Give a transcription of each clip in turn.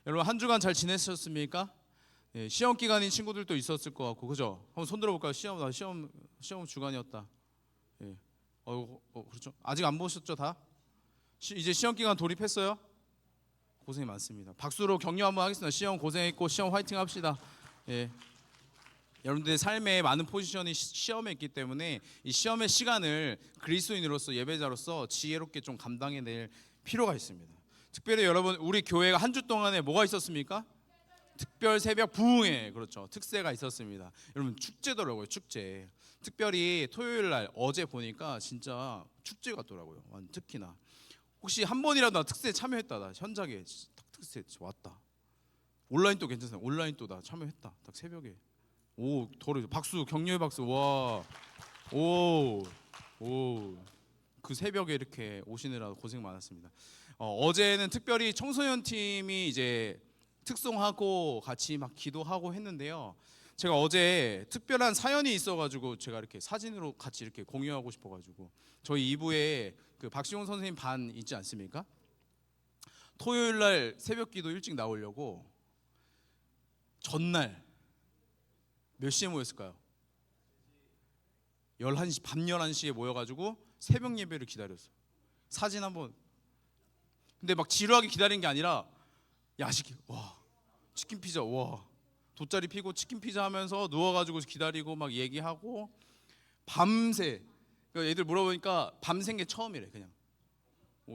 여러분 한 주간 잘 지내셨습니까? 예, 시험 기간인 친구들도 있었을 것 같고, 그죠? 한번 손 들어볼까요? 시험 주간이었다. 예, 그렇죠. 아직 안 보셨죠, 다? 이제 시험 기간 돌입했어요? 고생이 많습니다. 박수로 격려 한번 하겠습니다. 시험 고생했고 시험 화이팅 합시다. 예. 여러분들의 삶에 많은 포지션이 시험에 있기 때문에 이 시험의 시간을 그리스도인으로서 예배자로서 지혜롭게 좀 감당해낼 필요가 있습니다. 특별히 여러분 우리 교회가 한 주 동안에 뭐가 있었습니까? 특별 새벽 부흥회, 그렇죠, 특세가 있었습니다. 여러분 축제더라고요. 축제. 특별히 토요일 날 어제 보니까 진짜 축제 같더라고요. 특히나 혹시 한 번이라도 나 특세에 참여했다, 나 현장에 딱 특세 왔다. 온라인도 괜찮아요. 온라인도 나 참여했다. 딱 새벽에. 오, 더러 박수, 격려의 박수. 와, 오, 오. 그 새벽에 이렇게 오시느라 고생 많았습니다. 어제는 특별히 청소년 팀이 이제 특송하고 같이 막 기도하고 했는데요. 제가 어제 특별한 사연이 있어가지고 제가 이렇게 사진으로 같이 이렇게 공유하고 싶어가지고, 저희 2부에 그 박시용 선생님 반 있지 않습니까? 토요일 날 새벽 기도 일찍 나오려고 전날 몇 시에 모였을까요? 11시, 밤 11시에 모여가지고 새벽 예배를 기다렸어요. 사진 한번. 근데 막 지루하게 기다린 게 아니라 야식, 와, 치킨 피자, 와, 돗자리 피고 치킨 피자 하면서 누워가지고 기다리고 막 얘기하고 밤새. 그러니까 애들 물어보니까 밤샌 게 처음이래. 그냥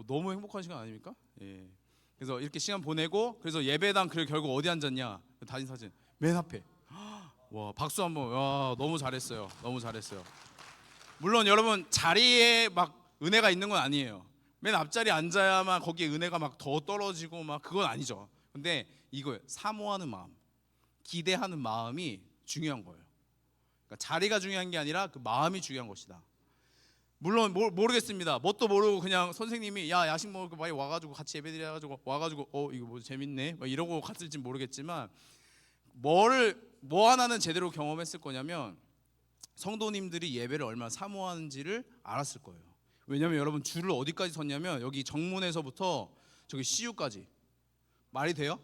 너무 행복한 시간 아닙니까? 예. 그래서 이렇게 시간 보내고, 그래서 예배당 결국 어디 앉았냐? 다진 사진 맨 앞에. 와, 박수 한번. 와, 너무 잘했어요. 너무 잘했어요. 물론 여러분 자리에 막 은혜가 있는 건 아니에요. 맨 앞자리에 앉아야만 거기에 은혜가 막 더 떨어지고 막 그건 아니죠. 근데 이거예요. 사모하는 마음, 기대하는 마음이 중요한 거예요. 그러니까 자리가 중요한 게 아니라 그 마음이 중요한 것이다. 물론 모르겠습니다. 뭣도 모르고 그냥 선생님이 야, 야식 먹을 거 많이 와가지고 같이 예배드려가지고 와가지고 이거 뭐 재밌네 막 이러고 갔을지 모르겠지만, 뭐 하나는 제대로 경험했을 거냐면 성도님들이 예배를 얼마나 사모하는지를 알았을 거예요. 왜냐하면 여러분 줄을 어디까지 섰냐면 여기 정문에서부터 저기 CU까지. 말이 돼요?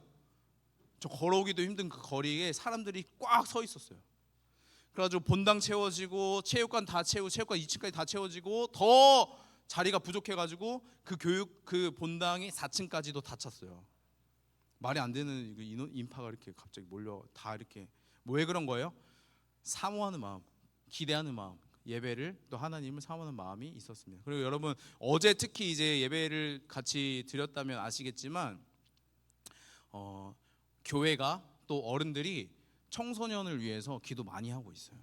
저 걸어오기도 힘든 그 거리에 사람들이 꽉 서 있었어요. 그래가지고 본당 채워지고 체육관 다 채우고 체육관 2층까지 다 채워지고 더 자리가 부족해가지고 그 본당이 4층까지도 다 찼어요. 말이 안 되는 인파가 이렇게 갑자기 몰려 다 이렇게. 왜 그런 거예요? 사모하는 마음, 기대하는 마음, 예배를 또 하나님을 사모하는 마음이 있었습니다. 그리고 여러분 어제 특히 이제 예배를 같이 드렸다면 아시겠지만 교회가 또 어른들이 청소년을 위해서 기도 많이 하고 있어요.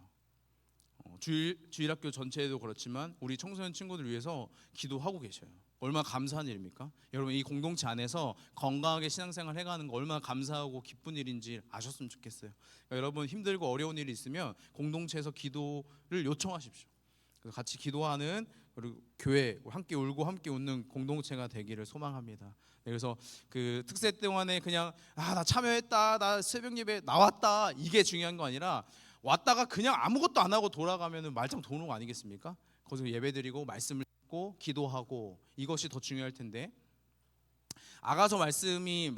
주일학교 전체에도 그렇지만 우리 청소년 친구들 위해서 기도하고 계셔요. 얼마나 감사한 일입니까? 여러분 이 공동체 안에서 건강하게 신앙생활 해가는 거 얼마나 감사하고 기쁜 일인지 아셨으면 좋겠어요. 그러니까 여러분 힘들고 어려운 일이 있으면 공동체에서 기도를 요청하십시오. 그래서 같이 기도하는, 그리고 교회 함께 울고 함께 웃는 공동체가 되기를 소망합니다. 네, 그래서 그 특세 동안에 그냥 나 참여했다, 나 새벽 예배 나왔다, 이게 중요한 거 아니라 왔다가 그냥 아무것도 안 하고 돌아가면은 말짱 도는 거 아니겠습니까? 거기서 예배드리고 말씀을 듣고 기도하고, 이것이 더 중요할 텐데 아가서 말씀이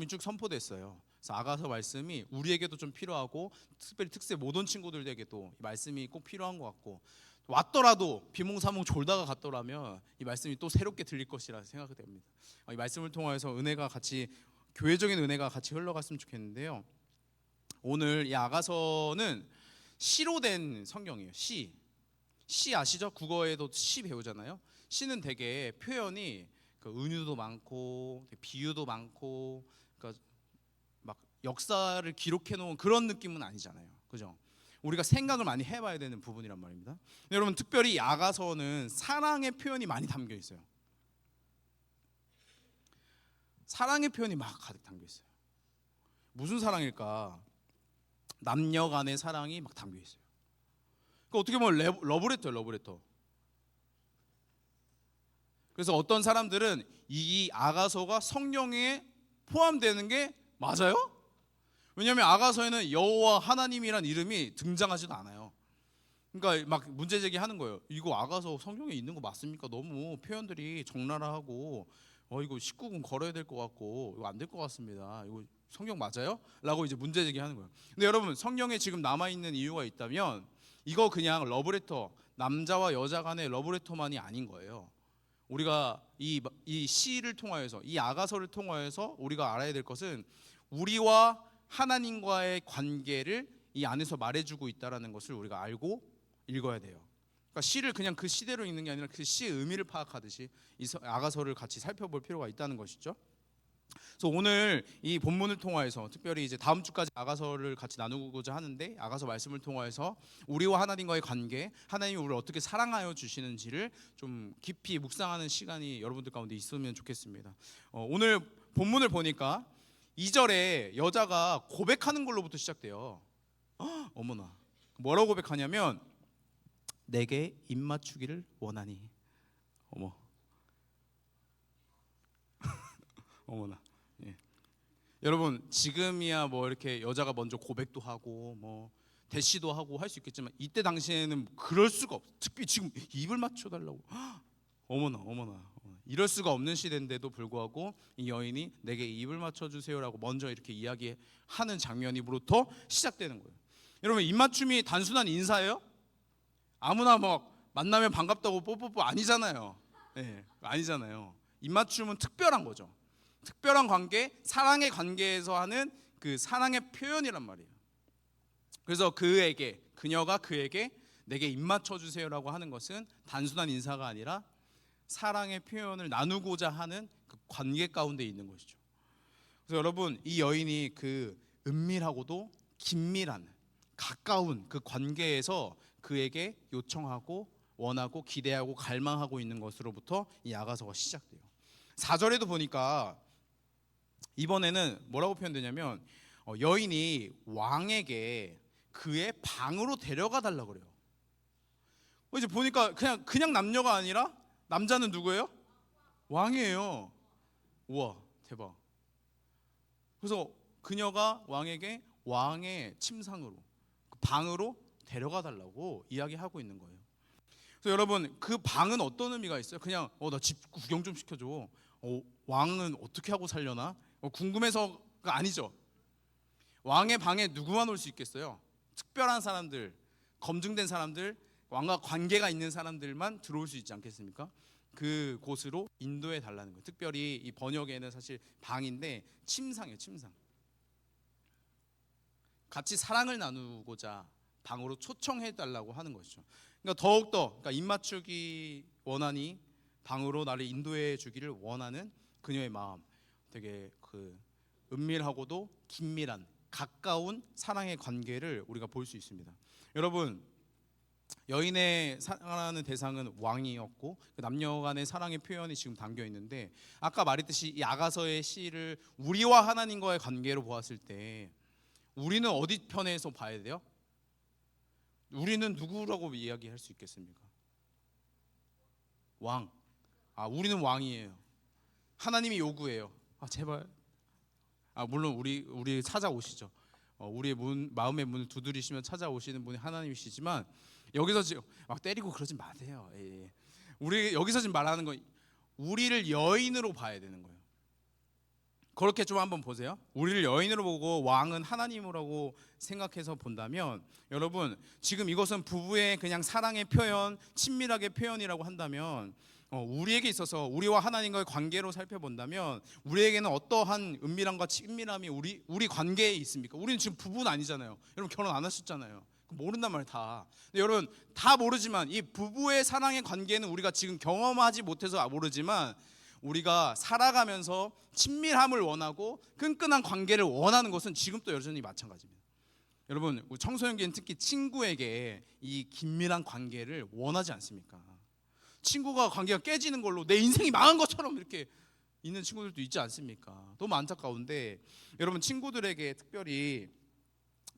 쭉 선포됐어요. 그래서 아가서 말씀이 우리에게도 좀 필요하고 특별히 특세 모든 친구들에게도 이 말씀이 꼭 필요한 것 같고, 왔더라도 비몽사몽 졸다가 갔더라면 이 말씀이 또 새롭게 들릴 것이라 생각이 됩니다. 이 말씀을 통해서 은혜가 같이, 교회적인 은혜가 같이 흘러갔으면 좋겠는데요. 오늘 이 아가서는 시로 된 성경이에요. 시 아시죠? 국어에도 시 배우잖아요. 시는 되게 표현이 그 은유도 많고 비유도 많고, 그러니까 막 역사를 기록해 놓은 그런 느낌은 아니잖아요. 그죠? 우리가 생각을 많이 해봐야 되는 부분이란 말입니다. 여러분 특별히 아가서는 사랑의 표현이 많이 담겨 있어요. 사랑의 표현이 막 가득 담겨 있어요. 무슨 사랑일까? 남녀 간의 사랑이 막 담겨 있어요. 그러니까 어떻게 보면 러브레터예요, 러브레터. 그래서 어떤 사람들은 이 아가서가 성경에 포함되는 게 맞아요? 왜냐하면 아가서에는 여호와 하나님이란 이름이 등장하지도 않아요. 그러니까 막 문제 제기하는 거예요. 이거 아가서 성경에 있는 거 맞습니까? 너무 표현들이 적나라하고 이거 19금 걸어야 될 것 같고 이거 안 될 것 같습니다. 이거 성경 맞아요? 라고 이제 문제 제기하는 거예요. 근데 여러분, 성경에 지금 남아 있는 이유가 있다면 이거 그냥 러브레터, 남자와 여자 간의 러브레터만이 아닌 거예요. 우리가 이 시를 통하여서, 이 아가서를 통하여서 우리가 알아야 될 것은 우리와 하나님과의 관계를 이 안에서 말해주고 있다라는 것을 우리가 알고 읽어야 돼요. 그러니까 시를 그냥 그 시대로 읽는 게 아니라 그 시의 의미를 파악하듯이 이 아가서를 같이 살펴볼 필요가 있다는 것이죠. 그래서 오늘 이 본문을 통하여서 특별히 이제 다음 주까지 아가서를 같이 나누고자 하는데, 아가서 말씀을 통하여서 우리와 하나님과의 관계, 하나님이 우리를 어떻게 사랑하여 주시는지를 좀 깊이 묵상하는 시간이 여러분들 가운데 있으면 좋겠습니다. 오늘 본문을 보니까 2절에 여자가 고백하는 걸로부터 시작돼요. 어머나, 뭐라고 고백하냐면 내게 입맞추기를 원하니. 어머, 어머나. 예. 여러분, 지금이야 뭐 이렇게 여자가 먼저 고백도 하고 뭐 대시도 하고 할 수 있겠지만 이때 당시에는 그럴 수가 없어. 특히 지금 입을 맞춰달라고. 어머나. 이럴 수가 없는 시대인데도 불구하고 이 여인이 내게 입을 맞춰주세요라고 먼저 이렇게 이야기하는 장면이부터 시작되는 거예요. 여러분, 입맞춤이 단순한 인사예요? 아무나 막 만나면 반갑다고 뽀뽀뽀 아니잖아요. 네, 아니잖아요. 입맞춤은 특별한 거죠. 특별한 관계, 사랑의 관계에서 하는 그 사랑의 표현이란 말이에요. 그래서 그녀가 그에게 내게 입맞춰 주세요라고 하는 것은 단순한 인사가 아니라 사랑의 표현을 나누고자 하는 그 관계 가운데 있는 것이죠. 그래서 여러분, 이 여인이 그 은밀하고도 긴밀한 가까운 그 관계에서 그에게 요청하고 원하고 기대하고 갈망하고 있는 것으로부터 이 아가서가 시작돼요. 4절에도 보니까 이번에는 뭐라고 표현되냐면 여인이 왕에게 그의 방으로 데려가 달라고 그래요. 이제 보니까 그냥 남녀가 아니라 남자는 누구예요? 왕이에요. 우와, 대박. 그래서 그녀가 왕에게 왕의 침상으로, 그 방으로 데려가 달라고 이야기하고 있는 거예요. 그래서 여러분, 그 방은 어떤 의미가 있어요? 그냥 나 집 구경 좀 시켜줘. 왕은 어떻게 하고 살려나? 궁금해서가 아니죠. 왕의 방에 누구만 올 수 있겠어요? 특별한 사람들, 검증된 사람들, 왕과 관계가 있는 사람들만 들어올 수 있지 않겠습니까? 그 곳으로 인도해 달라는 거예요. 특별히 이 번역에는 사실 방인데 침상이에요, 침상. 같이 사랑을 나누고자 방으로 초청해 달라고 하는 것이죠. 그러니까 더욱더 입맞추기 원하니 방으로 나를 인도해 주기를 원하는 그녀의 마음, 되게 그 은밀하고도 긴밀한 가까운 사랑의 관계를 우리가 볼 수 있습니다. 여러분, 여인의 사랑하는 대상은 왕이었고 그 남녀 간의 사랑의 표현이 지금 담겨 있는데, 아까 말했듯이 이 아가서의 시를 우리와 하나님과의 관계로 보았을 때 우리는 어디 편에서 봐야 돼요? 우리는 누구라고 이야기할 수 있겠습니까? 왕. 우리는 왕이에요. 하나님이 요구해요. 제발. 물론 우리 찾아오시죠. 우리의 마음의 문을 두드리시면 찾아오시는 분이 하나님이시지만 여기서 지금 막 때리고 그러지 마세요. 예. 우리 여기서 지금 말하는 건 우리를 여인으로 봐야 되는 거예요. 그렇게 좀 한번 보세요. 우리를 여인으로 보고 왕은 하나님이라고 생각해서 본다면, 여러분, 지금 이것은 부부의 그냥 사랑의 표현, 친밀하게 표현이라고 한다면, 우리에게 있어서 우리와 하나님과의 관계로 살펴본다면 우리에게는 어떠한 은밀함과 친밀함이 우리 관계에 있습니까? 우리는 지금 부부는 아니잖아요. 여러분, 결혼 안 하셨잖아요. 모른단 말이에요, 다. 근데 여러분, 다 모르지만 이 부부의 사랑의 관계는 우리가 지금 경험하지 못해서 모르지만 우리가 살아가면서 친밀함을 원하고 끈끈한 관계를 원하는 것은 지금도 여전히 마찬가지입니다. 여러분, 청소년기는 특히 친구에게 이 긴밀한 관계를 원하지 않습니까? 친구가 관계가 깨지는 걸로 내 인생이 망한 것처럼 이렇게 있는 친구들도 있지 않습니까? 너무 안타까운데, 여러분, 친구들에게 특별히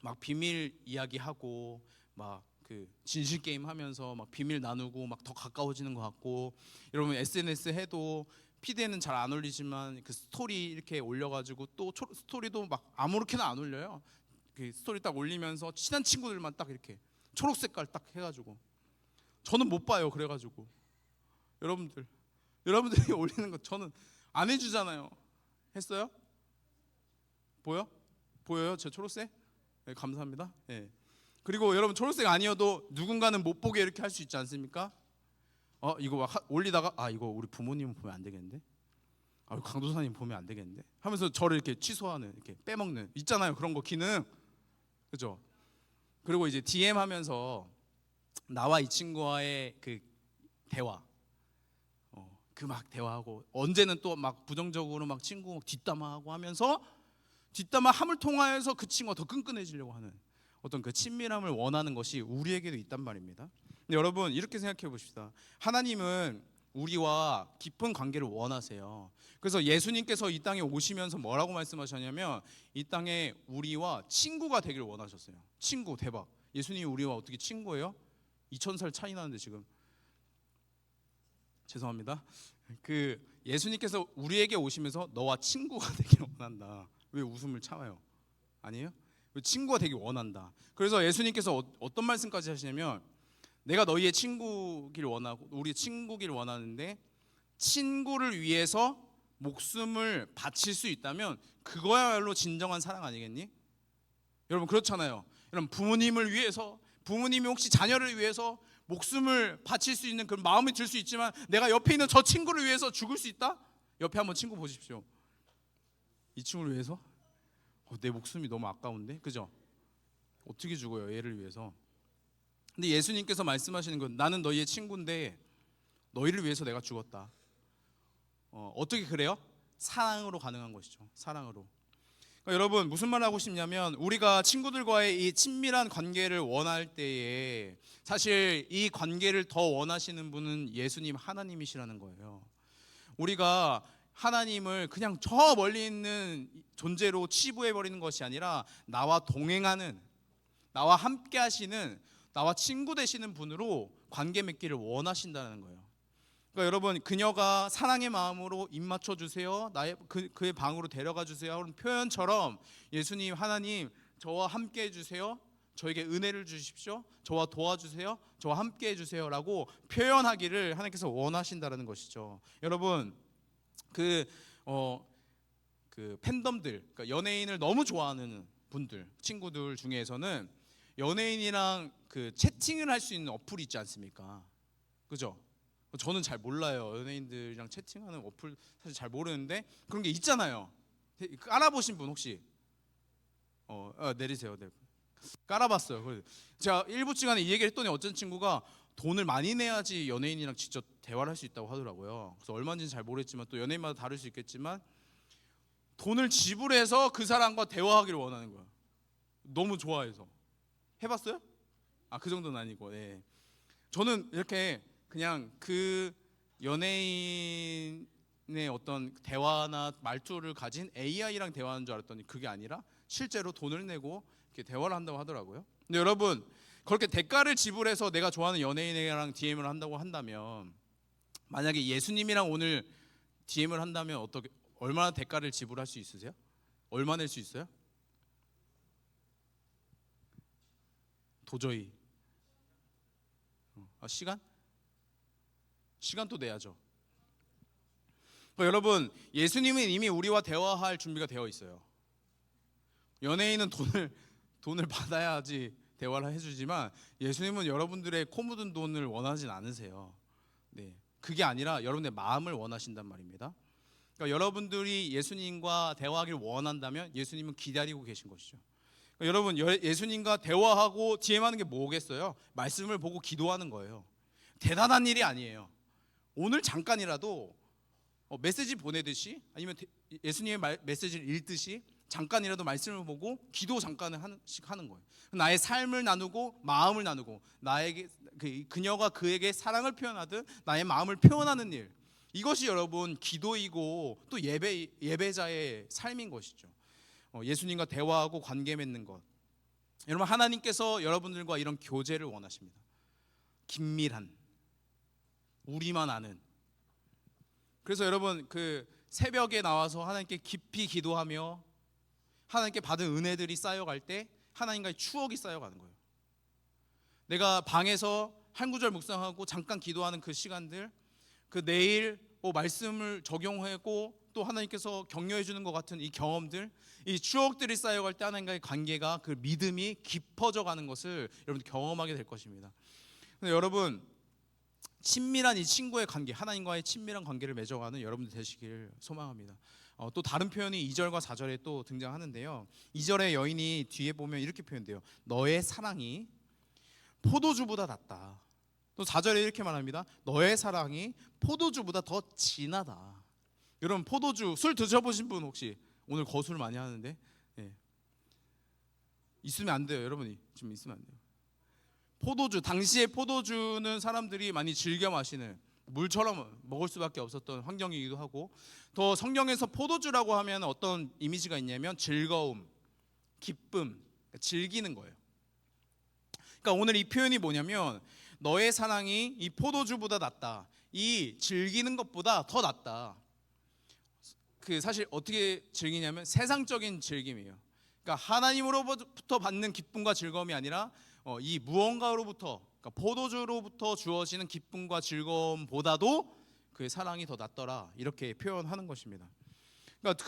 막 비밀 이야기하고 막 그 진실 게임 하면서 막 비밀 나누고 막 더 가까워지는 것 같고, 여러분 SNS 해도 피드에는 잘 안 올리지만 그 스토리 이렇게 올려가지고 또 스토리도 막 아무렇게나 안 올려요. 그 스토리 딱 올리면서 친한 친구들만 딱 이렇게 초록 색깔 딱 해가지고, 저는 못 봐요. 그래가지고 여러분들이 올리는 거 저는 안 해주잖아요. 했어요? 보여요? 제 초록색? 네, 감사합니다. 네. 그리고 여러분 초록색 아니어도 누군가는 못 보게 이렇게 할 수 있지 않습니까? 이거 막 올리다가 이거 우리 부모님은 보면 안 되겠는데? 강도사님 보면 안 되겠는데? 하면서 저를 이렇게 취소하는, 이렇게 빼먹는, 있잖아요. 그런 거 기능. 그죠? 그리고 이제 DM 하면서 나와 이 친구와의 그 대화, 그 막 대화하고, 언제는 또 막 부정적으로 막 친구 뒷담화하고 하면서 뒷담화함을 통하여서 그 친구가 더 끈끈해지려고 하는 어떤 그 친밀함을 원하는 것이 우리에게도 있단 말입니다. 근데 여러분 이렇게 생각해 봅시다. 하나님은 우리와 깊은 관계를 원하세요. 그래서 예수님께서 이 땅에 오시면서 뭐라고 말씀하셨냐면 이 땅에 우리와 친구가 되길 원하셨어요. 친구, 대박. 예수님이 우리와 어떻게 친구예요? 2000살 차이 나는데 지금 죄송합니다. 그 예수님께서 우리에게 오시면서 너와 친구가 되길 원한다. 왜 웃음을 참아요? 아니에요? 친구가 되길 원한다. 그래서 예수님께서 어떤 말씀까지 하시냐면 내가 너희의 친구길 원하고 우리 친구길 원하는데 친구를 위해서 목숨을 바칠 수 있다면 그거야말로 진정한 사랑 아니겠니? 여러분 그렇잖아요. 여러분 부모님을 위해서, 부모님이 혹시 자녀를 위해서 목숨을 바칠 수 있는 그런 마음이 들 수 있지만 내가 옆에 있는 저 친구를 위해서 죽을 수 있다? 옆에 한번 친구 보십시오. 이 친구를 위해서? 내 목숨이 너무 아까운데? 그죠? 어떻게 죽어요 얘를 위해서? 근데 예수님께서 말씀하시는 건 나는 너희의 친구인데 너희를 위해서 내가 죽었다. 어떻게 그래요? 사랑으로 가능한 것이죠. 사랑으로. 그러니까 여러분 무슨 말 하고 싶냐면 우리가 친구들과의 이 친밀한 관계를 원할 때에 사실 이 관계를 더 원하시는 분은 예수님 하나님이시라는 거예요. 우리가 하나님을 그냥 저 멀리 있는 존재로 치부해버리는 것이 아니라 나와 동행하는, 나와 함께 하시는, 나와 친구 되시는 분으로 관계 맺기를 원하신다는 거예요. 그러니까 여러분 그녀가 사랑의 마음으로 입 맞춰 주세요, 그의 방으로 데려가 주세요 하는 표현처럼 예수님 하나님 저와 함께 해주세요, 저에게 은혜를 주십시오, 저와 도와주세요, 저와 함께 해주세요라고 표현하기를 하나님께서 원하신다는 것이죠. 여러분 그 팬덤들, 그러니까 연예인을 너무 좋아하는 분들, 친구들 중에서는 연예인이랑 그 채팅을 할 수 있는 어플이 있지 않습니까? 그죠? 저는 잘 몰라요. 연예인들이랑 채팅하는 어플 사실 잘 모르는데 그런 게 있잖아요. 깔아보신 분 혹시? 내리세요. 네. 깔아봤어요. 제가 일부 시간에 이 얘기를 했더니 어떤 친구가 돈을 많이 내야지 연예인이랑 직접 대화를 할 수 있다고 하더라고요. 그래서 얼마인지는 잘 모르겠지만 또 연예인마다 다를 수 있겠지만 돈을 지불해서 그 사람과 대화하기를 원하는 거야. 너무 좋아해서. 해봤어요? 그 정도는 아니고. 네. 저는 이렇게 그냥 그 연예인의 어떤 대화나 말투를 가진 AI랑 대화하는 줄 알았더니 그게 아니라 실제로 돈을 내고 이렇게 대화를 한다고 하더라고요. 근데 여러분 그렇게 대가를 지불해서 내가 좋아하는 연예인이랑 DM을 한다고 한다면 만약에 예수님이랑 오늘 DM을 한다면 얼마나 대가를 지불할 수 있으세요? 얼마 낼 수 있어요? 도저히. 시간? 시간도 내야죠. 그러니까 여러분 예수님은 이미 우리와 대화할 준비가 되어 있어요. 연예인은 돈을 받아야지 대화를 해주지만 예수님은 여러분들의 코 묻은 돈을 원하진 않으세요. 네, 그게 아니라 여러분의 마음을 원하신단 말입니다. 그러니까 여러분들이 예수님과 대화하길 원한다면 예수님은 기다리고 계신 것이죠. 그러니까 여러분 예수님과 대화하고 DM하는 게 뭐겠어요? 말씀을 보고 기도하는 거예요. 대단한 일이 아니에요. 오늘 잠깐이라도 메시지 보내듯이 아니면 예수님의 메시지를 읽듯이 잠깐이라도 말씀을 보고 기도 잠깐을 하나씩 하는 거예요. 나의 삶을 나누고 마음을 나누고 나에게 그녀가 그에게 사랑을 표현하듯 나의 마음을 표현하는 일, 이것이 여러분 기도이고 또 예배자의 삶인 것이죠. 예수님과 대화하고 관계 맺는 것. 여러분 하나님께서 여러분들과 이런 교제를 원하십니다. 긴밀한, 우리만 아는. 그래서 여러분 그 새벽에 나와서 하나님께 깊이 기도하며 하나님께 받은 은혜들이 쌓여갈 때 하나님과의 추억이 쌓여가는 거예요. 내가 방에서 한 구절 묵상하고 잠깐 기도하는 그 시간들, 그 내일 말씀을 적용하고 또 하나님께서 격려해 주는 것 같은 이 경험들, 이 추억들이 쌓여갈 때 하나님과의 관계가, 그 믿음이 깊어져 가는 것을 여러분 경험하게 될 것입니다. 근데 여러분, 친밀한 이 친구의 관계, 하나님과의 친밀한 관계를 맺어가는 여러분들 되시길 소망합니다. 또 다른 표현이 2절과 4절에 또 등장하는데요. 2절의 여인이 뒤에 보면 이렇게 표현돼요. 너의 사랑이 포도주보다 낫다. 또 4절에 이렇게 말합니다. 너의 사랑이 포도주보다 더 진하다. 여러분, 포도주, 술 드셔보신 분 혹시? 오늘 거술 많이 하는데 있으면 안 돼요. 여러분이 좀 있으면 안 돼요. 포도주, 당시의 포도주는 사람들이 많이 즐겨 마시는, 물처럼 먹을 수밖에 없었던 환경이기도 하고, 또 성경에서 포도주라고 하면 어떤 이미지가 있냐면 즐거움, 기쁨, 즐기는 거예요. 그러니까 오늘 이 표현이 뭐냐면 너의 사랑이 이 포도주보다 낫다, 이 즐기는 것보다 더 낫다. 그 사실 어떻게 즐기냐면 세상적인 즐김이에요. 그러니까 하나님으로부터 받는 기쁨과 즐거움이 아니라 이 무언가로부터, 그러니까 포도주로부터 주어지는 기쁨과 즐거움보다도 그의 사랑이 더 낫더라, 이렇게 표현하는 것입니다. 그러니까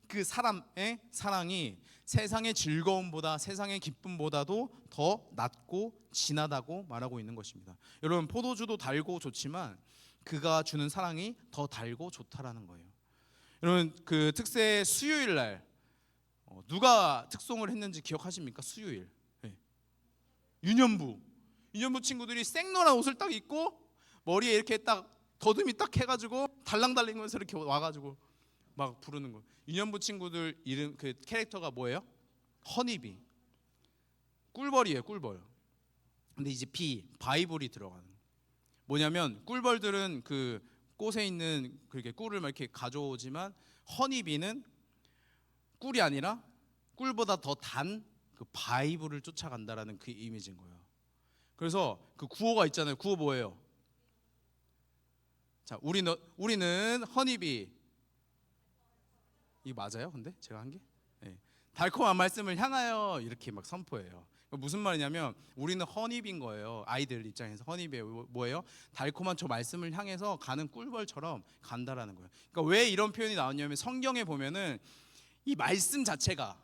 그 사람의 사랑이 세상의 즐거움보다, 세상의 기쁨보다도 더 낫고 진하다고 말하고 있는 것입니다. 여러분, 포도주도 달고 좋지만 그가 주는 사랑이 더 달고 좋다라는 거예요. 여러분, 그 특세 수요일 날 누가 특송을 했는지 기억하십니까? 수요일. 유년부 친구들이 생노란 옷을 딱 입고 머리에 이렇게 딱 더듬이 딱 해가지고 달랑달랑면서 이렇게 와가지고 막 부르는 거. 유년부 친구들 이름, 그 캐릭터가 뭐예요? 허니비, 꿀벌이에요, 꿀벌. 근데 이제 바이블이 들어가는. 뭐냐면 꿀벌들은 그 꽃에 있는 그렇게 꿀을 막 이렇게 가져오지만 허니비는 꿀이 아니라 꿀보다 더 단 그 바이블을 쫓아간다라는 그 이미지인 거예요. 그래서 그 구호가 있잖아요. 구호 뭐예요? 자, 우리는 허니비. 이거 맞아요? 근데 제가 한 게? 네. 달콤한 말씀을 향하여 이렇게 막 선포해요. 무슨 말이냐면 우리는 허니비인 거예요. 아이들 입장에서 허니비 뭐예요? 달콤한 저 말씀을 향해서 가는 꿀벌처럼 간다라는 거예요. 그러니까 왜 이런 표현이 나왔냐면 성경에 보면은 이 말씀 자체가,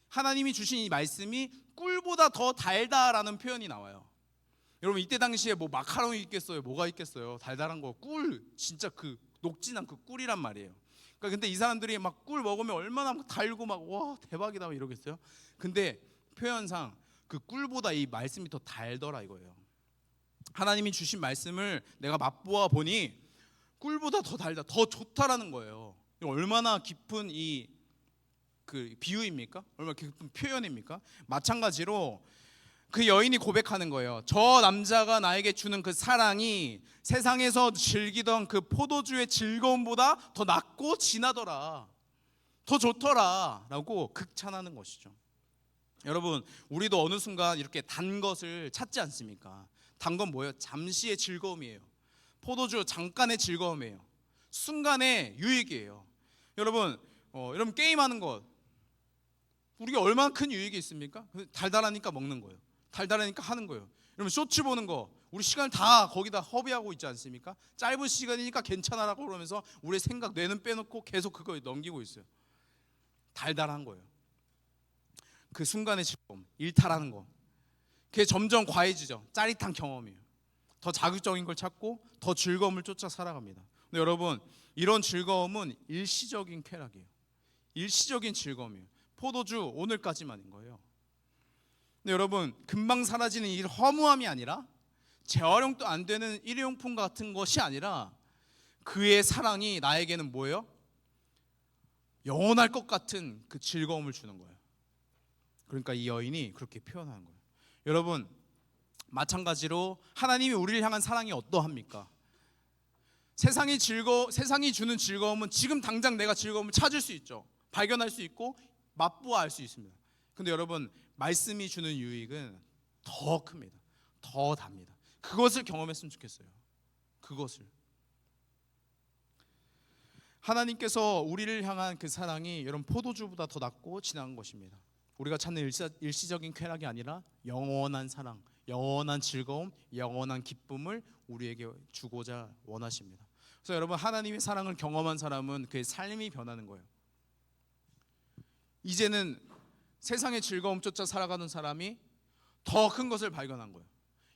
하나님이 주신 이 말씀이 꿀보다 더 달다라는 표현이 나와요. 여러분, 이때 당시에 뭐 마카롱이 있겠어요? 뭐가 있겠어요? 달달한 거, 꿀, 진짜 그 녹진한 그 꿀이란 말이에요. 그러니까 근데 이 사람들이 막 꿀 먹으면 얼마나 막 달고 막 와 대박이다 막 이러겠어요? 근데 표현상 그 꿀보다 이 말씀이 더 달더라 이거예요. 하나님이 주신 말씀을 내가 맛보아 보니 꿀보다 더 달다, 더 좋다라는 거예요. 얼마나 깊은 이 그 비유입니까? 얼마나 깊은 표현입니까? 마찬가지로 그 여인이 고백하는 거예요. 저 남자가 나에게 주는 그 사랑이 세상에서 즐기던 그 포도주의 즐거움보다 더 낫고 진하더라, 더 좋더라 라고 극찬하는 것이죠. 여러분, 우리도 어느 순간 이렇게 단 것을 찾지 않습니까? 단 건 뭐예요? 잠시의 즐거움이에요. 포도주 잠깐의 즐거움이에요. 순간의 유익이에요. 여러분, 여러분 게임하는 것, 우리가 얼마나 큰 유익이 있습니까? 달달하니까 먹는 거예요. 달달하니까 하는 거예요. 여러분, 쇼츠 보는 거, 우리 시간을 다 거기다 허비하고 있지 않습니까? 짧은 시간이니까 괜찮아라고 그러면서 우리의 생각, 뇌는 빼놓고 계속 그거 넘기고 있어요. 달달한 거예요. 그 순간의 즐거움, 일탈하는 거, 그게 점점 과해지죠. 짜릿한 경험이에요. 더 자극적인 걸 찾고 더 즐거움을 쫓아 살아갑니다. 근데 여러분, 이런 즐거움은 일시적인 쾌락이에요. 일시적인 즐거움이에요. 포도주 오늘까지만인 거예요. 근데 여러분, 금방 사라지는 이 허무함이 아니라, 재활용도 안 되는 일회용품 같은 것이 아니라 그의 사랑이 나에게는 뭐예요? 영원할 것 같은 그 즐거움을 주는 거예요. 그러니까 이 여인이 그렇게 표현하는 거예요. 여러분, 마찬가지로 하나님이 우리를 향한 사랑이 어떠합니까? 세상이 주는 즐거움은 지금 당장 내가 즐거움을 찾을 수 있죠. 발견할 수 있고 맛보아 알 수 있습니다. 근데 여러분, 말씀이 주는 유익은 더 큽니다. 더 답니다. 그것을 경험했으면 좋겠어요. 그것을. 하나님께서 우리를 향한 그 사랑이 여러분 포도주보다 더 낫고 진한 것입니다. 우리가 찾는 일시적인 쾌락이 아니라 영원한 사랑, 영원한 즐거움, 영원한 기쁨을 우리에게 주고자 원하십니다. 그래서 여러분, 하나님의 사랑을 경험한 사람은 그의 삶이 변하는 거예요. 이제는 세상의 즐거움 쫓아 살아가는 사람이 더 큰 것을 발견한 거예요.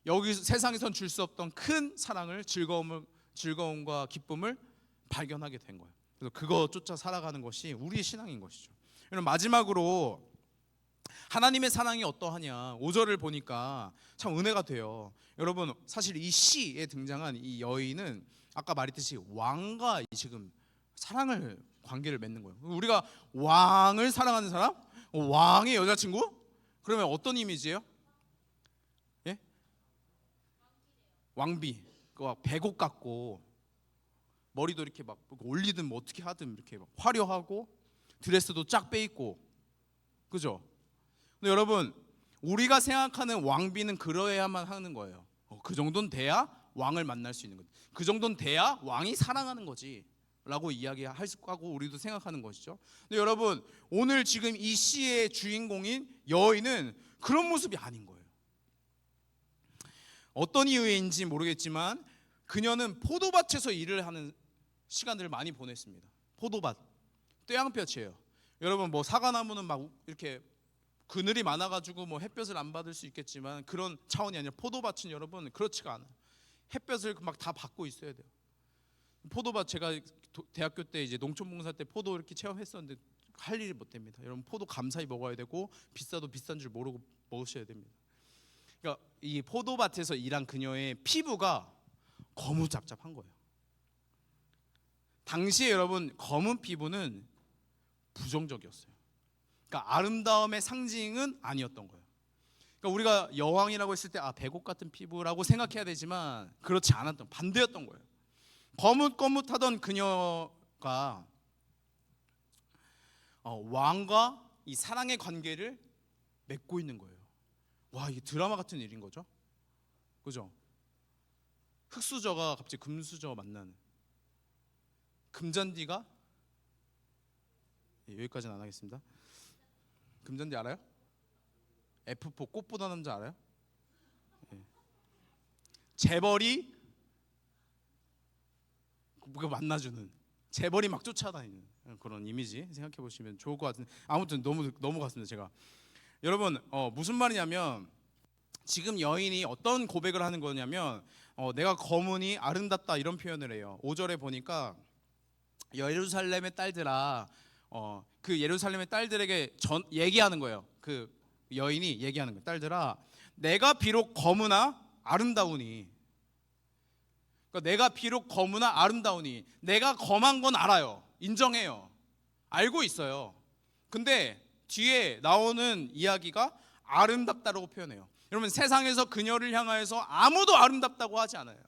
여기 세상에선 줄 수 없던 큰 사랑을, 즐거움과 기쁨을 발견하게 된 거예요. 그래서 그거 쫓아 살아가는 것이 우리의 신앙인 것이죠. 여러분, 마지막으로 하나님의 사랑이 어떠하냐, 5절을 보니까 참 은혜가 돼요. 여러분, 사실 이 시에 등장한 이 여인은 아까 말했듯이 왕과 지금 사랑을, 관계를 맺는 거예요. 우리가 왕을 사랑하는 사람? 왕의 여자친구? 그러면 어떤 이미지예요? 예? 왕비. 막 배곡 같고 머리도 이렇게 막 올리든 뭐 어떻게 하든 이렇게 막 화려하고 드레스도 쫙 빼입고, 그죠? 근데 여러분, 우리가 생각하는 왕비는 그러해야만 하는 거예요. 그 정도는 돼야 왕을 만날 수 있는 거지. 그 정도는 돼야 왕이 사랑하는 거지 라고 이야기할 수 있고 우리도 생각하는 것이죠. 근데 여러분, 오늘 지금 이 시의 주인공인 여인은 그런 모습이 아닌 거예요. 어떤 이유인지 모르겠지만 그녀는 포도밭에서 일을 하는 시간들을 많이 보냈습니다. 포도밭, 떼양볕이에요. 여러분, 뭐 사과나무는 막 이렇게 그늘이 많아가지고 뭐 햇볕을 안 받을 수 있겠지만 그런 차원이 아니라 포도밭은 여러분 그렇지가 않아요. 햇볕을 막 다 받고 있어야 돼요. 포도밭, 제가 대학교 때 이제 농촌봉사 때 포도 이렇게 체험했었는데 할 일이 못 됩니다. 여러분, 포도 감사히 먹어야 되고 비싸도 비싼 줄 모르고 먹으셔야 됩니다. 그러니까 이 포도밭에서 일한 그녀의 피부가 거무잡잡한 거예요. 당시에 여러분, 검은 피부는 부정적이었어요. 그러니까 아름다움의 상징은 아니었던 거예요. 그러니까 우리가 여왕이라고 했을 때 백옥 같은 피부라고 생각해야 되지만 그렇지 않았던, 반대였던 거예요. 거뭇거뭇하던 그녀가 왕과 이 사랑의 관계를 맺고 있는 거예요. 와, 이게 드라마 같은 일인 거죠, 그죠? 흑수저가 갑자기 금수저 만나는, 금잔디가, 여기까지는 안 하겠습니다. 금잔디 알아요? F4 꽃보다 남자 알아요? 재벌이 그거 만나주는, 재벌이 막 쫓아다니는 그런 이미지 생각해 보시면 좋을 것 같은데, 아무튼 넘어갔습니다. 제가 여러분, 무슨 말이냐면 지금 여인이 어떤 고백을 하는 거냐면 내가 검으니 아름답다 이런 표현을 해요. 5절에 보니까 예루살렘의 딸들아, 그 예루살렘의 딸들에게 얘기하는 거예요. 그 여인이 얘기하는 거예요. 딸들아, 내가 비록 검으나 아름다우니, 그러니까 내가 비록 검으나 아름다우니, 내가 검한 건 알아요. 인정해요. 알고 있어요. 근데 뒤에 나오는 이야기가 아름답다라고 표현해요. 여러분, 세상에서 그녀를 향하여서 아무도 아름답다고 하지 않아요.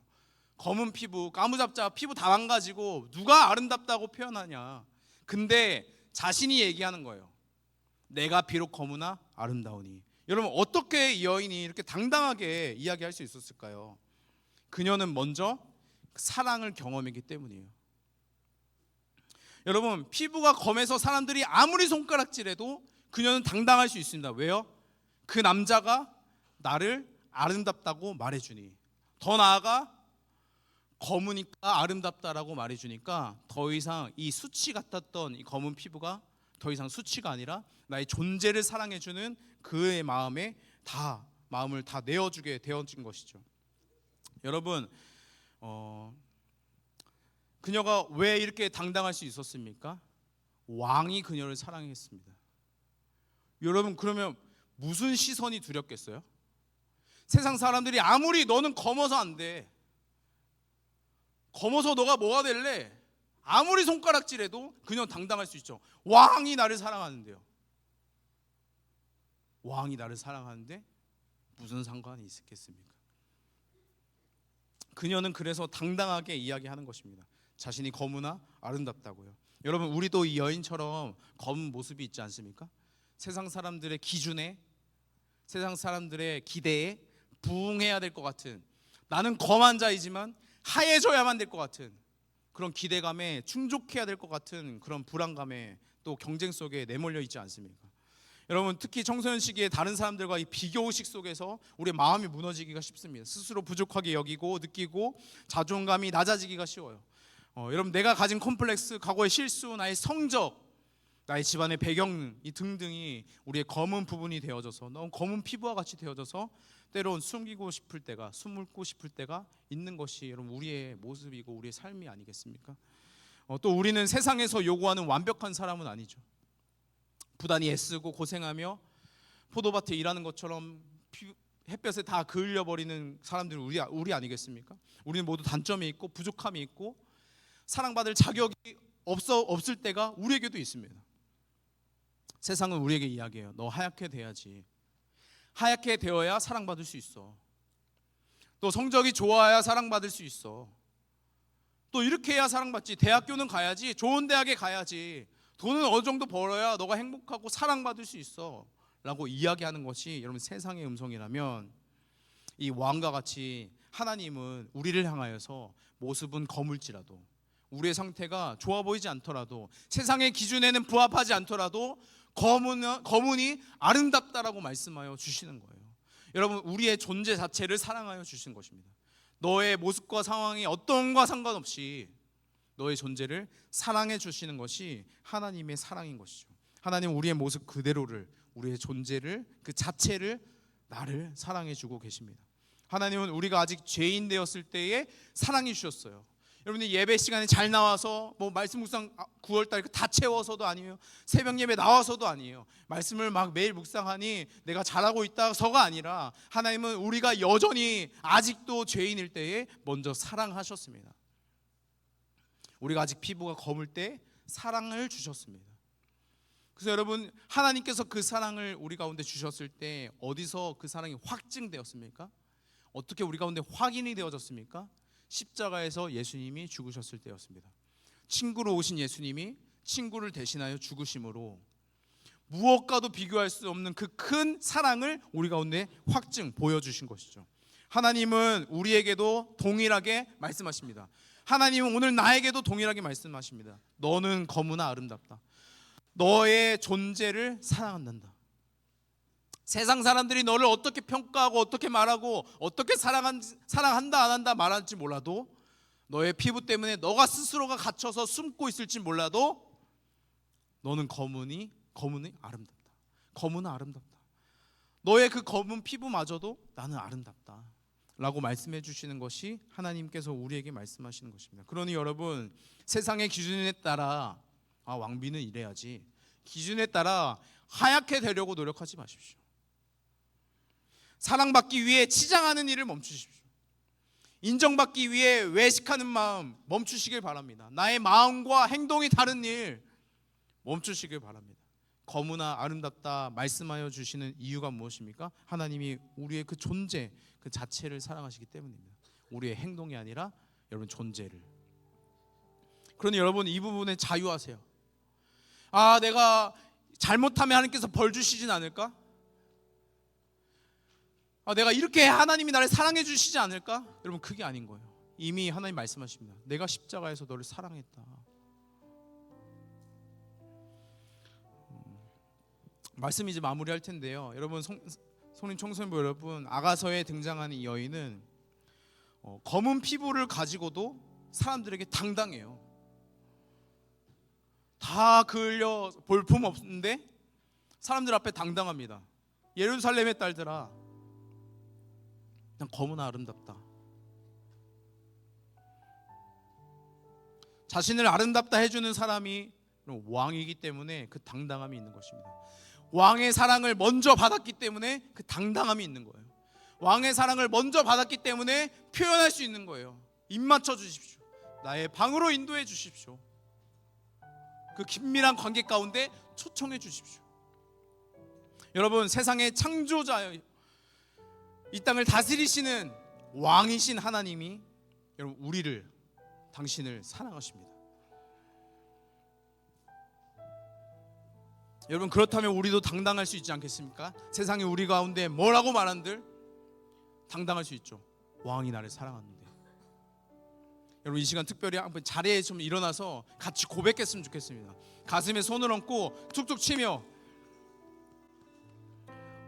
검은 피부, 까무잡잡, 피부 다 망가지고 누가 아름답다고 표현하냐. 근데 자신이 얘기하는 거예요. 내가 비록 검으나 아름다우니. 여러분, 어떻게 이 여인이 이렇게 당당하게 이야기할 수 있었을까요? 그녀는 먼저 사랑을 경험했기 때문이에요. 여러분, 피부가 검해서 사람들이 아무리 손가락질해도 그녀는 당당할 수 있습니다. 왜요? 그 남자가 나를 아름답다고 말해주니, 더 나아가 검으니까 아름답다라고 말해주니까 더 이상 이 수치 같았던 이 검은 피부가 더 이상 수치가 아니라 나의 존재를 사랑해주는 그의 마음을 다 내어주게 되어진 것이죠. 여러분, 그녀가 왜 이렇게 당당할 수 있었습니까? 왕이 그녀를 사랑했습니다. 여러분, 그러면 무슨 시선이 두렵겠어요? 세상 사람들이 아무리 너는 검어서 안 돼, 검어서 너가 뭐가 될래? 아무리 손가락질해도 그녀는 당당할 수 있죠. 왕이 나를 사랑하는데요. 왕이 나를 사랑하는데 무슨 상관이 있겠습니까? 그녀는 그래서 당당하게 이야기하는 것입니다. 자신이 검으나 아름답다고요. 여러분, 우리도 이 여인처럼 검은 모습이 있지 않습니까? 세상 사람들의 기준에, 세상 사람들의 기대에 부응해야 될 것 같은, 나는 검한 자이지만 하얘져야만 될 것 같은 그런 기대감에 충족해야 될 것 같은 그런 불안감에 또 경쟁 속에 내몰려 있지 않습니까? 여러분, 특히 청소년 시기에 다른 사람들과 이 비교의식 속에서 우리의 마음이 무너지기가 쉽습니다. 스스로 부족하게 여기고 느끼고 자존감이 낮아지기가 쉬워요. 여러분, 내가 가진 콤플렉스, 과거의 실수, 나의 성적, 나의 집안의 배경 이 등등이 우리의 검은 부분이 되어져서, 너무 검은 피부와 같이 되어져서 때론 숨기고 싶을 때가, 숨고 싶을 때가 있는 것이 여러분 우리의 모습이고 우리의 삶이 아니겠습니까? 또 우리는 세상에서 요구하는 완벽한 사람은 아니죠. 부단히 애쓰고 고생하며 포도밭에 일하는 것처럼 햇볕에 다 그을려버리는 사람들이 우리 아니겠습니까? 우리는 모두 단점이 있고 부족함이 있고 사랑받을 자격이 없을 때가 우리에게도 있습니다. 세상은 우리에게 이야기해요. 너 하얗게 돼야지. 하얗게 되어야 사랑받을 수 있어. 또 성적이 좋아야 사랑받을 수 있어. 또 이렇게 해야 사랑받지. 대학교는 가야지. 좋은 대학에 가야지. 돈은 어느 정도 벌어야 너가 행복하고 사랑받을 수 있어 라고 이야기하는 것이 여러분 세상의 음성이라면, 이 왕과 같이 하나님은 우리를 향하여서 모습은 거물지라도, 우리의 상태가 좋아 보이지 않더라도, 세상의 기준에는 부합하지 않더라도 거문이 아름답다라고 말씀하여 주시는 거예요. 여러분, 우리의 존재 자체를 사랑하여 주신 것입니다. 너의 모습과 상황이 어떤 것과 상관없이 너의 존재를 사랑해 주시는 것이 하나님의 사랑인 것이죠. 하나님은 우리의 모습 그대로를, 우리의 존재를, 그 자체를, 나를 사랑해 주고 계십니다. 하나님은 우리가 아직 죄인 되었을 때에 사랑해 주셨어요. 여러분이 예배 시간에 잘 나와서 뭐 말씀 묵상 9월달 다 채워서도 아니에요. 새벽 예배 나와서도 아니에요. 말씀을 막 매일 묵상하니 내가 잘하고 있다서가 아니라 하나님은 우리가 여전히 아직도 죄인일 때에 먼저 사랑하셨습니다. 우리가 아직 피부가 검을 때 사랑을 주셨습니다. 그래서 여러분, 하나님께서 그 사랑을 우리 가운데 주셨을 때 어디서 그 사랑이 확증되었습니까? 어떻게 우리 가운데 확인이 되어졌습니까? 십자가에서 예수님이 죽으셨을 때였습니다. 친구로 오신 예수님이 친구를 대신하여 죽으심으로 무엇과도 비교할 수 없는 그 큰 사랑을 우리 가운데 확증 보여주신 것이죠. 하나님은 우리에게도 동일하게 말씀하십니다. 하나님은 오늘 나에게도 동일하게 말씀하십니다. 너는 거무나 아름답다. 너의 존재를 사랑한단다. 세상 사람들이 너를 어떻게 평가하고 어떻게 말하고 어떻게 사랑한다 안 한다 말할지 몰라도, 너의 피부 때문에 너가 스스로가 갇혀서 숨고 있을지 몰라도 너는 거무니 아름답다. 거무나 아름답다. 너의 그 검은 피부마저도 나는 아름답다 라고 말씀해 주시는 것이 하나님께서 우리에게 말씀하시는 것입니다. 그러니 여러분, 세상의 기준에 따라 왕비는 이래야지, 기준에 따라 하얗게 되려고 노력하지 마십시오. 사랑받기 위해 치장하는 일을 멈추십시오. 인정받기 위해 외식하는 마음 멈추시길 바랍니다. 나의 마음과 행동이 다른 일 멈추시길 바랍니다. 거무나 아름답다 말씀하여 주시는 이유가 무엇입니까? 하나님이 우리의 그 존재 그 자체를 사랑하시기 때문입니다. 우리의 행동이 아니라 여러분 존재를. 그러니 여러분, 이 부분에 자유하세요. 내가 잘못하면 하나님께서 벌 주시진 않을까? 내가 이렇게 하나님이 나를 사랑해 주시지 않을까? 여러분, 그게 아닌 거예요. 이미 하나님 말씀하십니다. 내가 십자가에서 너를 사랑했다. 말씀 이제 마무리할 텐데요. 여러분, 성림 청소년부 여러분, 아가서에 등장하는 이 여인은 검은 피부를 가지고도 사람들에게 당당해요. 다 그을려 볼품 없는데 사람들 앞에 당당합니다. 예루살렘의 딸들아, 난 거무나 아름답다. 자신을 아름답다 해주는 사람이 왕이기 때문에 그 당당함이 있는 것입니다. 왕의 사랑을 먼저 받았기 때문에 그 당당함이 있는 거예요. 왕의 사랑을 먼저 받았기 때문에 표현할 수 있는 거예요. 입 맞춰 주십시오. 나의 방으로 인도해 주십시오. 그 긴밀한 관계 가운데 초청해 주십시오. 여러분, 세상의 창조자예요. 이 땅을 다스리시는 왕이신 하나님이 여러분 당신을 사랑하십니다. 여러분, 그렇다면 우리도 당당할 수 있지 않겠습니까? 세상에 우리 가운데 뭐라고 말한들 당당할 수 있죠. 왕이 나를 사랑하는데. 여러분, 이 시간 특별히 한번 자리에 좀 일어나서 같이 고백했으면 좋겠습니다. 가슴에 손을 얹고 툭툭 치며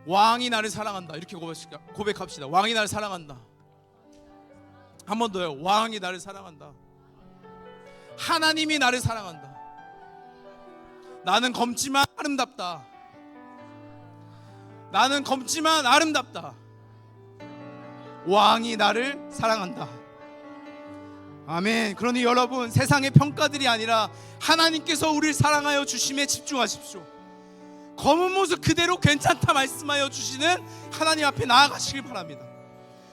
왕이 나를 사랑한다 이렇게 고백합시다. 왕이 나를 사랑한다. 한 번 더요. 왕이 나를 사랑한다. 하나님이 나를 사랑한다. 나는 검지만 아름답다. 나는 검지만 아름답다. 왕이 나를 사랑한다. 아멘. 그러니 여러분, 세상의 평가들이 아니라 하나님께서 우리를 사랑하여 주심에 집중하십시오. 검은 모습 그대로 괜찮다 말씀하여 주시는 하나님 앞에 나아가시길 바랍니다.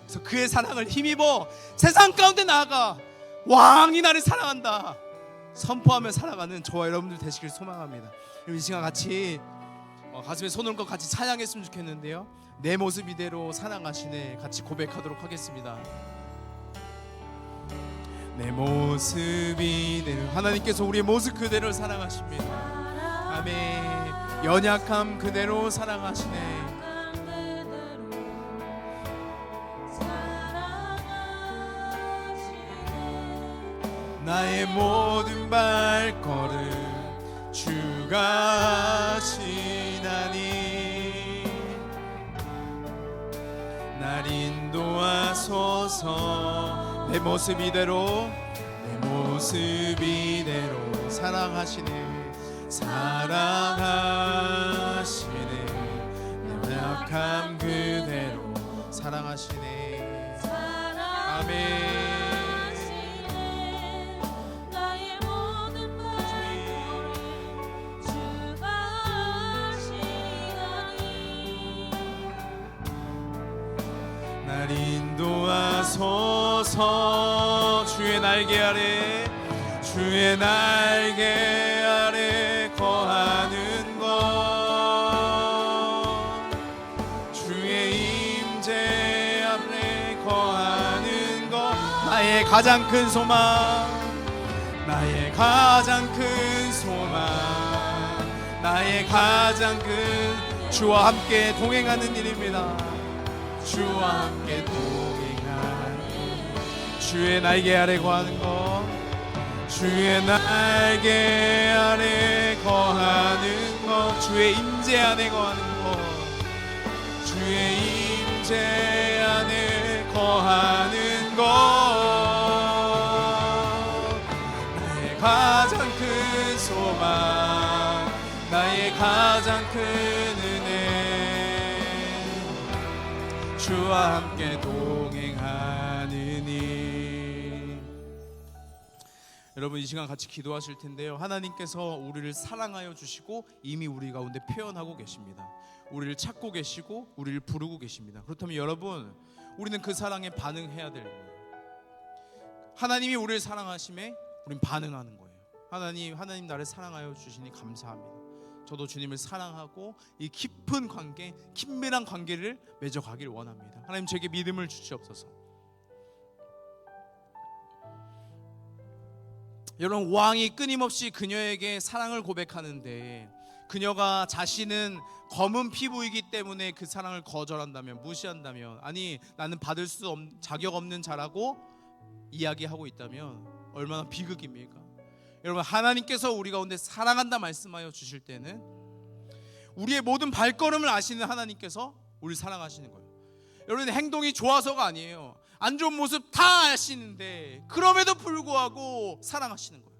그래서 그의 사랑을 힘입어 세상 가운데 나아가 왕이 나를 사랑한다 선포하며 살아가는 저와 여러분들 되시길 소망합니다. 이 시간 같이 가슴에 손을 얹고 같이 찬양했으면 좋겠는데요. 내 모습 이대로 사랑하시네 같이 고백하도록 하겠습니다. 내 모습 이대로, 하나님께서 우리의 모습 그대로 사랑하십니다. 아멘. 연약함 그대로 사랑하시네. 나의 모든 발걸음 주가 하시나니 날 인도하소서. 내 모습 이대로, 내 모습 이대로 사랑하시네. 사랑하시네. 연약함 그대로 사랑하시네. 아멘. 날 인도하소서. 주의 날개 아래, 주의 날개 아래 거하는 것, 주의 임재 아래 거하는 것, 나의 가장 큰 소망, 나의 가장 큰 소망, 나의 가장 큰 주와 함께 동행하는 일입니다. 주와 함께 동행하는, 주의 날개 아래 거하는 것, 주의 날개 아래 거하는 것, 주의 임재 안에 거하는 것, 주의 임재 안에 거하는 것, 나의 가장 큰 소망, 나의 가장 큰 은혜, 주와 함께 동행하느니. 여러분, 이 시간 같이 기도하실 텐데요. 하나님께서 우리를 사랑하여 주시고 이미 우리 가운데 표현하고 계십니다. 우리를 찾고 계시고 우리를 부르고 계십니다. 그렇다면 여러분, 우리는 그 사랑에 반응해야 될 거예요. 하나님이 우리를 사랑하심에 우린 반응하는 거예요. 하나님 나를 사랑하여 주시니 감사합니다. 저도 주님을 사랑하고 이 깊은 관계, 긴밀한 관계를 맺어가길 원합니다. 하나님, 저에게 믿음을 주시옵소서. 여러분, 왕이 끊임없이 그녀에게 사랑을 고백하는데 그녀가 자신은 검은 피부이기 때문에 그 사랑을 거절한다면, 무시한다면, 아니 나는 받을 수 자격 없는 자라고 이야기하고 있다면 얼마나 비극입니까? 여러분, 하나님께서 우리 가운데 사랑한다 말씀하여 주실 때는 우리의 모든 발걸음을 아시는 하나님께서 우리를 사랑하시는 거예요. 여러분, 행동이 좋아서가 아니에요. 안 좋은 모습 다 아시는데 그럼에도 불구하고 사랑하시는 거예요.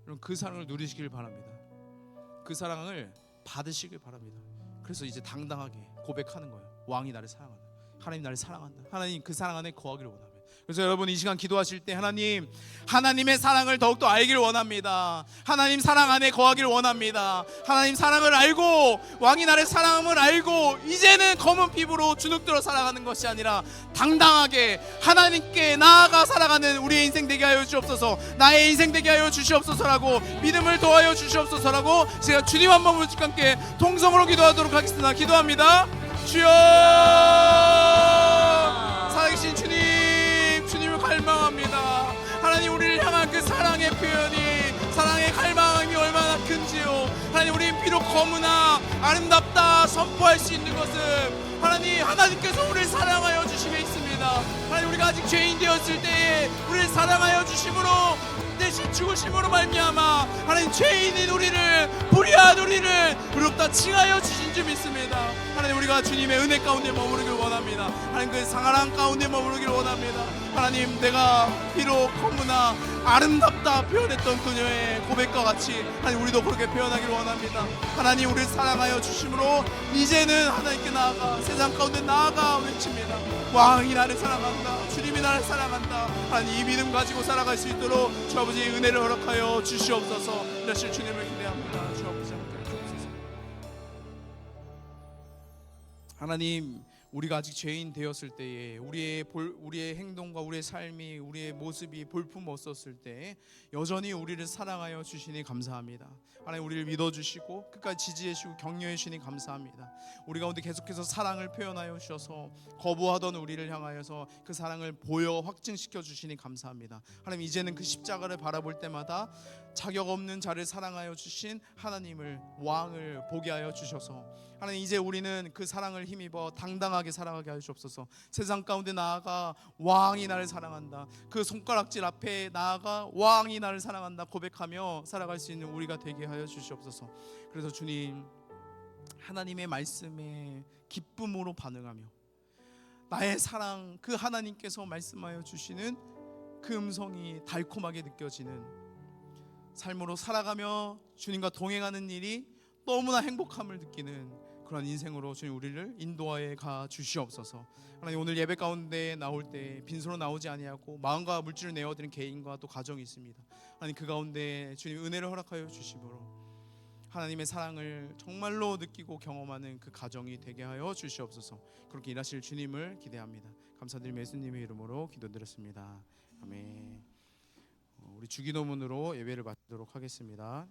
여러분, 그 사랑을 누리시길 바랍니다. 그 사랑을 받으시길 바랍니다. 그래서 이제 당당하게 고백하는 거예요. 왕이 나를 사랑한다. 하나님 나를 사랑한다. 하나님 그 사랑 안에 거하기를 원합니다. 그래서 여러분, 이 시간 기도하실 때 하나님의 사랑을 더욱더 알기를 원합니다. 하나님 사랑 안에 거하기를 원합니다. 하나님 사랑을 알고 왕이 나를 사랑함을 알고 이제는 검은 피부로 주눅들어 살아가는 것이 아니라 당당하게 하나님께 나아가 살아가는 우리의 인생 되게 하여 주시옵소서. 나의 인생 되게 하여 주시옵소서라고, 믿음을 더하여 주시옵소서라고 제가 주님 한 번 모두 함께 통성으로 기도하도록 하겠습니다. 기도합니다. 주여, 살아계신 주님, 주님을 갈망합니다. 하나님, 우리를 향한 그 사랑의 표현이, 사랑의 갈망이 얼마나 큰지요. 하나님, 우리는 비록 검으나 아름답다 선포할 수 있는 것은 하나님께서 우리를 사랑하여 주심에 있습니다. 하나님, 우리가 아직 죄인 되었을 때에 우리를 사랑하여 주심으로, 대신 죽으심으로 말미암아 하나님, 죄인인 우리를, 불의한 우리를 우리를 의롭다 칭하여 주신 줄 믿습니다. 하나님, 우리가 주님의 은혜 가운데 머무르길 원합니다. 하나님, 그 상한 가운데 머무르길 원합니다. 하나님, 내가 비록 너무나 아름답다 표현했던 그녀의 고백과 같이 하나님, 우리도 그렇게 표현하길 원합니다. 하나님, 우리를 사랑하여 주심으로 이제는 하나님께 나아가 세상 가운데 나아가 외칩니다. 왕이 나를 사랑한다, 주님이 나를 사랑한다. 하나님, 이 믿음 가지고 살아갈 수 있도록 주 아버지의 은혜를 허락하여 주시옵소서. 이러실 주님을 기대합니다. 주 아버지 함께 주옵소서. 하나님, 우리가 아직 죄인 되었을 때에 우리의 행동과 우리의 삶이, 우리의 모습이 볼품 없었을 때 여전히 우리를 사랑하여 주시니 감사합니다. 하나님, 우리를 믿어주시고 끝까지 지지해 주시고 격려해 주시니 감사합니다. 우리 가운데 계속해서 사랑을 표현하여 주셔서 거부하던 우리를 향하여서 그 사랑을 보여 확증시켜 주시니 감사합니다. 하나님, 이제는 그 십자가를 바라볼 때마다 자격 없는 자를 사랑하여 주신 하나님을, 왕을 보게 하여 주셔서 하나님, 이제 우리는 그 사랑을 힘입어 당당하게 살아가게 하여 주옵소서. 세상 가운데 나아가 왕이 나를 사랑한다, 그 손가락질 앞에 나아가 왕이 나를 사랑한다 고백하며 살아갈 수 있는 우리가 되게 하여 주시옵소서. 그래서 주님, 하나님의 말씀에 기쁨으로 반응하며 나의 사랑, 그 하나님께서 말씀하여 주시는 그 음성이 달콤하게 느껴지는 삶으로 살아가며 주님과 동행하는 일이 너무나 행복함을 느끼는 그런 인생으로 주님 우리를 인도하여 가 주시옵소서. 하나님, 오늘 예배 가운데 나올 때 빈손으로 나오지 아니하고 마음과 물질을 내어드린 개인과 또 가정이 있습니다. 하나님, 그 가운데 주님 은혜를 허락하여 주시므로 하나님의 사랑을 정말로 느끼고 경험하는 그 가정이 되게 하여 주시옵소서. 그렇게 일하실 주님을 기대합니다. 감사드리며 예수님의 이름으로 기도드렸습니다. 아멘. 우리 주기도문으로 예배를 마치도록 하겠습니다.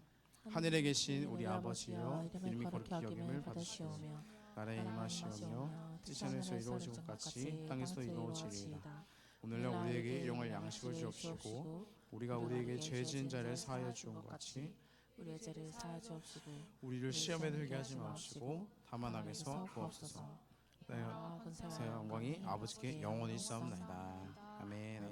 하늘에 계신 우리 아버지여, 이름이 거룩히 여김을 받으시오며 나라에 임하시오며 뜻이 하늘에서 이루어진 것 같이 땅에서도 이루어지리이다. 오늘날 우리에게 일용할 양식을 주옵시고 우리가 우리에게 죄 지은 자를 사하여 주온 것 같이 우리의 죄를 사하여 주옵시고 우리를 시험에 들게 하지 마옵시고 다만 악에서 구하옵소서. 네, 영광이 아버지께 영원히 있사옵나이다. 아멘.